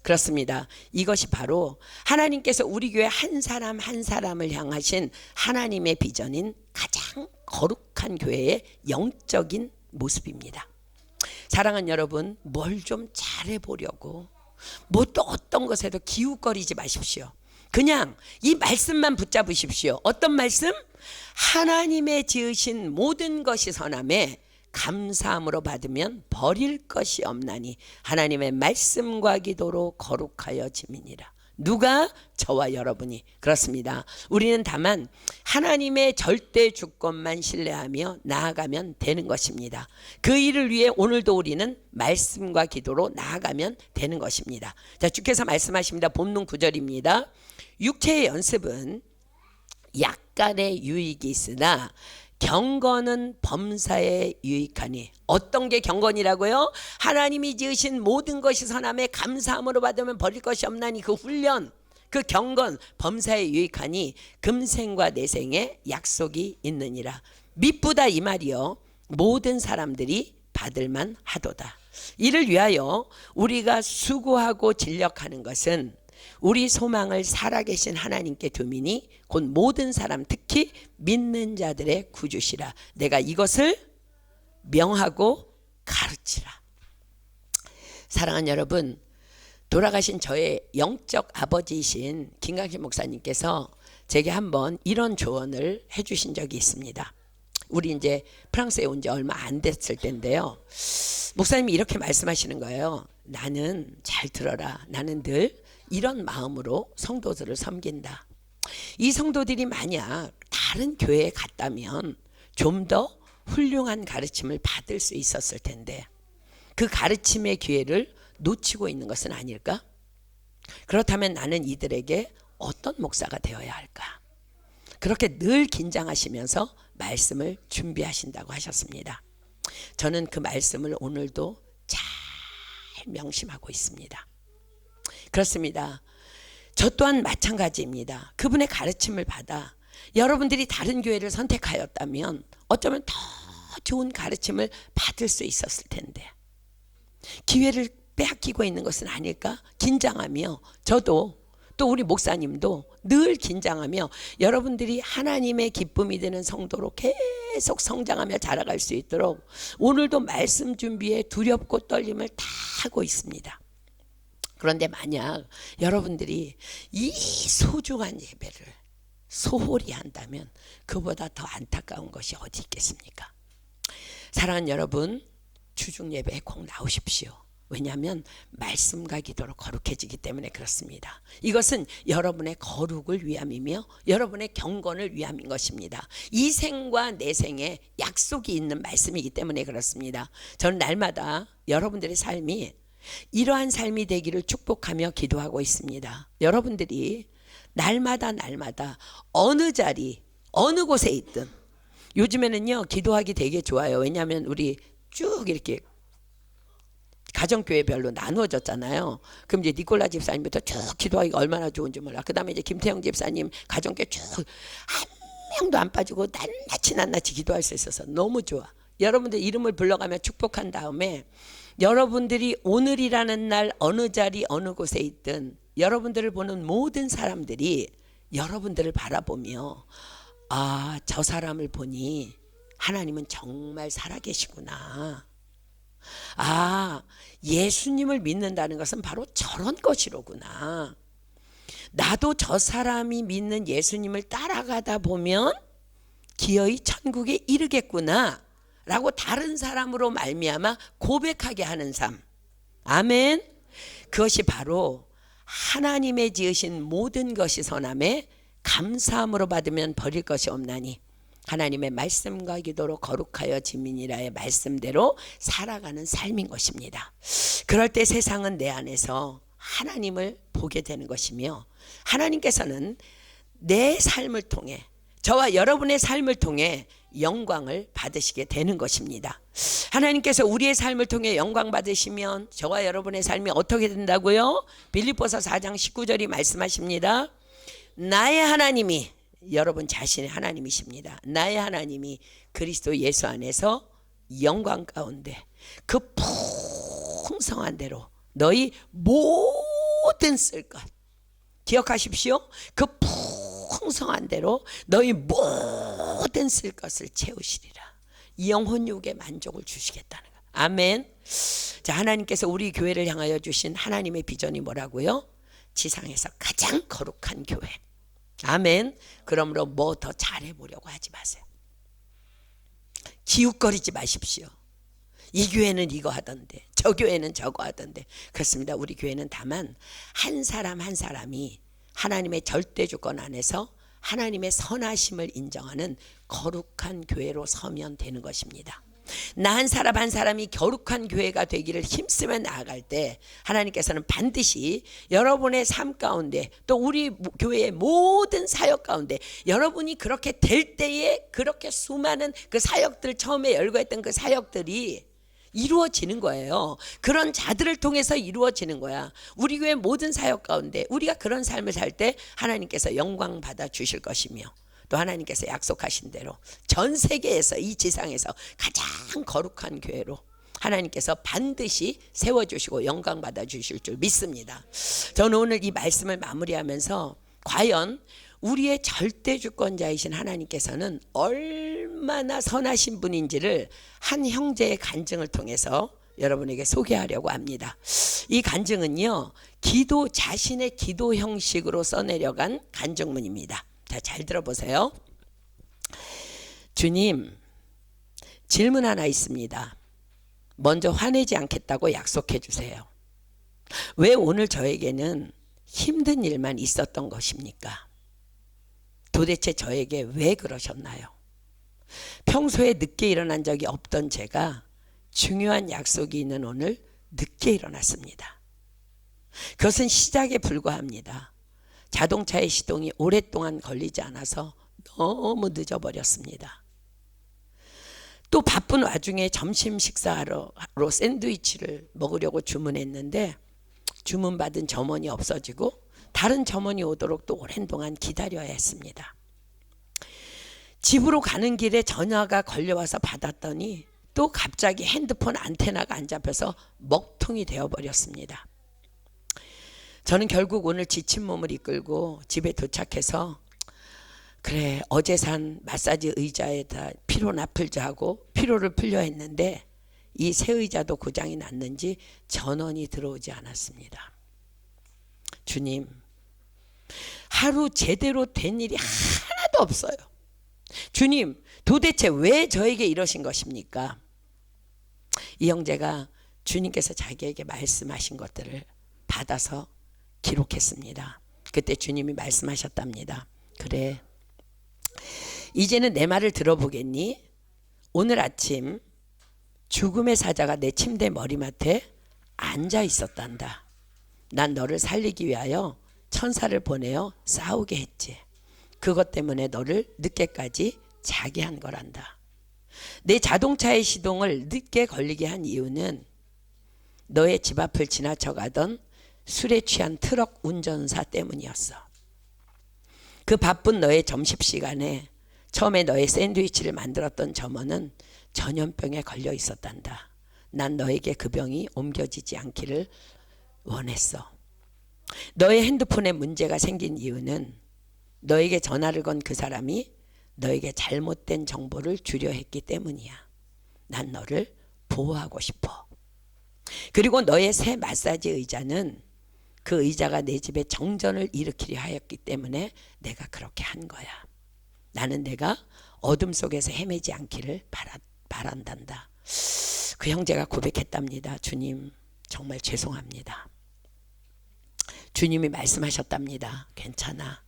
[SPEAKER 1] 그렇습니다. 이것이 바로 하나님께서 우리 교회 한 사람 한 사람을 향하신 하나님의 비전인 가장 거룩한 교회의 영적인 모습입니다. 사랑하는 여러분, 뭘 좀 잘해보려고 뭐 또 어떤 것에도 기웃거리지 마십시오. 그냥 이 말씀만 붙잡으십시오. 어떤 말씀? 하나님의 지으신 모든 것이 선함에 감사함으로 받으면 버릴 것이 없나니 하나님의 말씀과 기도로 거룩하여 지미니라. 누가? 저와 여러분이. 그렇습니다. 우리는 다만 하나님의 절대 주권만 신뢰하며 나아가면 되는 것입니다. 그 일을 위해 오늘도 우리는 말씀과 기도로 나아가면 되는 것입니다. 자, 주께서 말씀하십니다. 본문 9절입니다. 육체의 연습은 약간의 유익이 있으나 경건은 범사에 유익하니. 어떤 게 경건이라고요? 하나님이 지으신 모든 것이 선함에 감사함으로 받으면 버릴 것이 없나니, 그 훈련, 그 경건 범사에 유익하니 금생과 내생에 약속이 있느니라. 미쁘다 이 말이요, 모든 사람들이 받을만 하도다. 이를 위하여 우리가 수고하고 진력하는 것은 우리 소망을 살아계신 하나님께 두미니 곧 모든 사람, 특히 믿는 자들의 구주시라. 내가 이것을 명하고 가르치라. 사랑하는 여러분, 돌아가신 저의 영적 아버지이신 김강신 목사님께서 제게 한번 이런 조언을 해주신 적이 있습니다. 우리 이제 프랑스에 온 지 얼마 안 됐을 때인데요, 목사님이 이렇게 말씀하시는 거예요. 나는, 잘 들어라, 나는 늘 이런 마음으로 성도들을 섬긴다. 이 성도들이 만약 다른 교회에 갔다면 좀 더 훌륭한 가르침을 받을 수 있었을 텐데 그 가르침의 기회를 놓치고 있는 것은 아닐까? 그렇다면 나는 이들에게 어떤 목사가 되어야 할까? 그렇게 늘 긴장하시면서 말씀을 준비하신다고 하셨습니다. 저는 그 말씀을 오늘도 잘 명심하고 있습니다. 그렇습니다. 저 또한 마찬가지입니다. 그분의 가르침을 받아 여러분들이 다른 교회를 선택하였다면 어쩌면 더 좋은 가르침을 받을 수 있었을 텐데 기회를 빼앗기고 있는 것은 아닐까? 긴장하며, 저도 또 우리 목사님도 늘 긴장하며 여러분들이 하나님의 기쁨이 되는 성도로 계속 성장하며 자라갈 수 있도록 오늘도 말씀 준비에 두렵고 떨림을 다 하고 있습니다. 그런데 만약 여러분들이 이 소중한 예배를 소홀히 한다면 그보다 더 안타까운 것이 어디 있겠습니까? 사랑하는 여러분, 주중 예배에 꼭 나오십시오. 왜냐하면 말씀과 기도로 거룩해지기 때문에 그렇습니다. 이것은 여러분의 거룩을 위함이며 여러분의 경건을 위함인 것입니다. 이 생과 내생에 약속이 있는 말씀이기 때문에 그렇습니다. 저는 날마다 여러분들의 삶이 이러한 삶이 되기를 축복하며 기도하고 있습니다. 여러분들이 날마다 어느 자리 어느 곳에 있든, 요즘에는요 기도하기 되게 좋아요. 왜냐하면 우리 쭉 이렇게 가정교회별로 나누어졌잖아요. 그럼 이제 니콜라 집사님부터 쭉 기도하기가 얼마나 좋은지 몰라. 그 다음에 이제 김태형 집사님 가정교회 쭉 한 명도 안 빠지고 낱낱이 기도할 수 있어서 너무 좋아. 여러분들 이름을 불러가며 축복한 다음에 여러분들이 오늘이라는 날 어느 자리 어느 곳에 있든 여러분들을 보는 모든 사람들이 여러분들을 바라보며 아, 저 사람을 보니 하나님은 정말 살아계시구나. 아, 예수님을 믿는다는 것은 바로 저런 것이로구나. 나도 저 사람이 믿는 예수님을 따라가다 보면 기어이 천국에 이르겠구나 라고 다른 사람으로 말미암아 고백하게 하는 삶. 아멘. 그것이 바로 하나님의 지으신 모든 것이 선함에 감사함으로 받으면 버릴 것이 없나니 하나님의 말씀과 기도로 거룩하여 지민이라의 말씀대로 살아가는 삶인 것입니다. 그럴 때 세상은 내 안에서 하나님을 보게 되는 것이며, 하나님께서는 내 삶을 통해, 저와 여러분의 삶을 통해 영광을 받으시게 되는 것입니다. 하나님께서 우리의 삶을 통해 영광 받으시면 저와 여러분의 삶이 어떻게 된다고요? 빌립보서 4장 19절이 말씀하십니다. 나의 하나님이, 여러분 자신의 하나님이십니다. 나의 하나님이 그리스도 예수 안에서 영광 가운데 그 풍성한 대로 너희 모든 쓸 것, 기억하십시오. 그 풍성한 대로 너희 모든 쓸 것을 채우시리라. 영혼 육의 만족을 주시겠다는 것. 아멘. 자, 하나님께서 우리 교회를 향하여 주신 하나님의 비전이 뭐라고요? 지상에서 가장 거룩한 교회. 아멘. 그러므로 뭐 더 잘해보려고 하지 마세요. 기웃거리지 마십시오. 이 교회는 이거 하던데, 저 교회는 저거 하던데. 그렇습니다. 우리 교회는 다만 한 사람 한 사람이 하나님의 절대 주권 안에서 하나님의 선하심을 인정하는 거룩한 교회로 서면 되는 것입니다. 나 한 사람 한 사람이 거룩한 교회가 되기를 힘쓰며 나아갈 때 하나님께서는 반드시 여러분의 삶 가운데, 또 우리 교회의 모든 사역 가운데 여러분이 그렇게 될 때에 그렇게 수많은 그 사역들, 처음에 열거했던 그 사역들이 이루어지는 거예요. 그런 자들을 통해서 이루어지는 거야. 우리 교회 모든 사역 가운데 우리가 그런 삶을 살 때 하나님께서 영광 받아 주실 것이며, 또 하나님께서 약속하신 대로 전 세계에서, 이 지상에서 가장 거룩한 교회로 하나님께서 반드시 세워주시고 영광 받아 주실 줄 믿습니다. 저는 오늘 이 말씀을 마무리하면서 과연 우리의 절대 주권자이신 하나님께서는 얼마나 선하신 분인지를 한 형제의 간증을 통해서 여러분에게 소개하려고 합니다. 이 간증은요, 자신의 기도 형식으로 써내려간 간증문입니다. 자, 잘 들어보세요. 주님, 질문 하나 있습니다. 먼저 화내지 않겠다고 약속해 주세요. 왜 오늘 저에게는 힘든 일만 있었던 것입니까? 도대체 저에게 왜 그러셨나요? 평소에 늦게 일어난 적이 없던 제가 중요한 약속이 있는 오늘 늦게 일어났습니다. 그것은 시작에 불과합니다. 자동차의 시동이 오랫동안 걸리지 않아서 너무 늦어버렸습니다. 또 바쁜 와중에 점심 식사하러 샌드위치를 먹으려고 주문했는데 주문받은 점원이 없어지고 다른 점원이 오도록 또 오랜 동안 기다려야 했습니다. 집으로 가는 길에 전화가 걸려와서 받았더니 또 갑자기 핸드폰 안테나가 안 잡혀서 먹통이 되어버렸습니다. 저는 결국 오늘 지친 몸을 이끌고 집에 도착해서 그래, 어제 산 마사지 의자에다 피로나 풀자 하고 피로를 풀려 했는데 이 새 의자도 고장이 났는지 전원이 들어오지 않았습니다. 주님, 하루 제대로 된 일이 하나도 없어요. 주님, 도대체 왜 저에게 이러신 것입니까? 이 형제가 주님께서 자기에게 말씀하신 것들을 받아서 기록했습니다. 그때 주님이 말씀하셨답니다. 그래, 이제는 내 말을 들어보겠니? 오늘 아침 죽음의 사자가 내 침대 머리맡에 앉아 있었단다. 난 너를 살리기 위하여 천사를 보내어 싸우게 했지. 그것 때문에 너를 늦게까지 자게 한 거란다. 내 자동차의 시동을 늦게 걸리게 한 이유는 너의 집 앞을 지나쳐가던 술에 취한 트럭 운전사 때문이었어. 그 바쁜 너의 점심시간에 처음에 너의 샌드위치를 만들었던 점원은 전염병에 걸려 있었단다. 난 너에게 그 병이 옮겨지지 않기를 원했어. 너의 핸드폰에 문제가 생긴 이유는 너에게 전화를 건 그 사람이 너에게 잘못된 정보를 주려 했기 때문이야. 난 너를 보호하고 싶어. 그리고 너의 새 마사지 의자는 그 의자가 내 집에 정전을 일으키려 하였기 때문에 내가 그렇게 한 거야. 나는 내가 어둠 속에서 헤매지 않기를 바란단다. 그 형제가 고백했답니다. 주님, 정말 죄송합니다. 주님이 말씀하셨답니다. 괜찮아.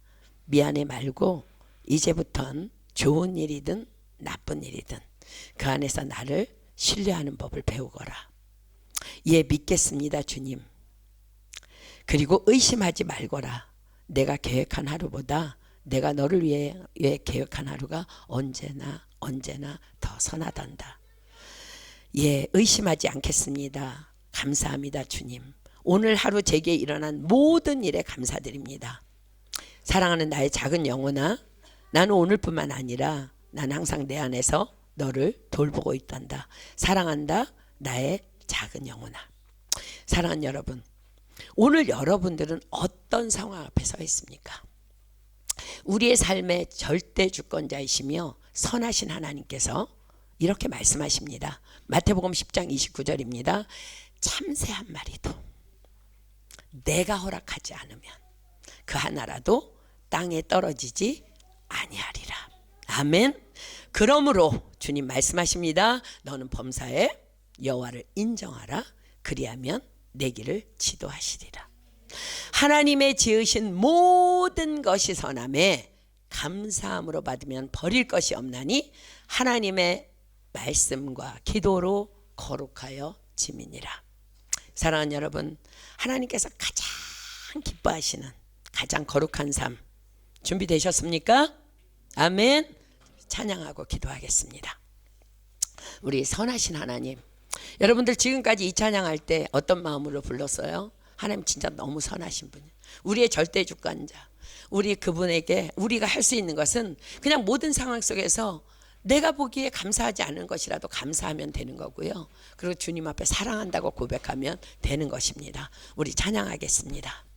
[SPEAKER 1] 미안해 말고 이제부턴 좋은 일이든 나쁜 일이든 그 안에서 나를 신뢰하는 법을 배우거라. 예, 믿겠습니다, 주님. 그리고 의심하지 말거라. 내가 계획한 하루보다 내가 너를 위해 계획한 하루가 언제나 더 선하단다. 예, 의심하지 않겠습니다. 감사합니다, 주님. 오늘 하루 제게 일어난 모든 일에 감사드립니다. 사랑하는 나의 작은 영혼아, 나는 오늘뿐만 아니라 나는 항상 내 안에서 너를 돌보고 있단다. 사랑한다, 나의 작은 영혼아. 사랑하는 여러분, 오늘 여러분들은 어떤 상황 앞에 서 있습니까? 우리의 삶의 절대 주권자이시며 선하신 하나님께서 이렇게 말씀하십니다. 마태복음 10장 29절입니다. 참새 한 마리도 내가 허락하지 않으면 그 하나라도 땅에 떨어지지 아니하리라. 아멘. 그러므로 주님 말씀하십니다. 너는 범사에 여호와를 인정하라. 그리하면 내 길을 지도하시리라. 하나님의 지으신 모든 것이 선함에 감사함으로 받으면 버릴 것이 없나니 하나님의 말씀과 기도로 거룩하여 지미니라. 사랑하는 여러분, 하나님께서 가장 기뻐하시는 가장 거룩한 삶 준비되셨습니까? 아멘. 찬양하고 기도하겠습니다. 우리 선하신 하나님, 여러분들 지금까지 이 찬양할 때 어떤 마음으로 불렀어요? 하나님 진짜 너무 선하신 분이에요. 우리의 절대 주권자, 우리 그분에게 우리가 할 수 있는 것은 그냥 모든 상황 속에서 내가 보기에 감사하지 않은 것이라도 감사하면 되는 거고요. 그리고 주님 앞에 사랑한다고 고백하면 되는 것입니다. 우리 찬양하겠습니다.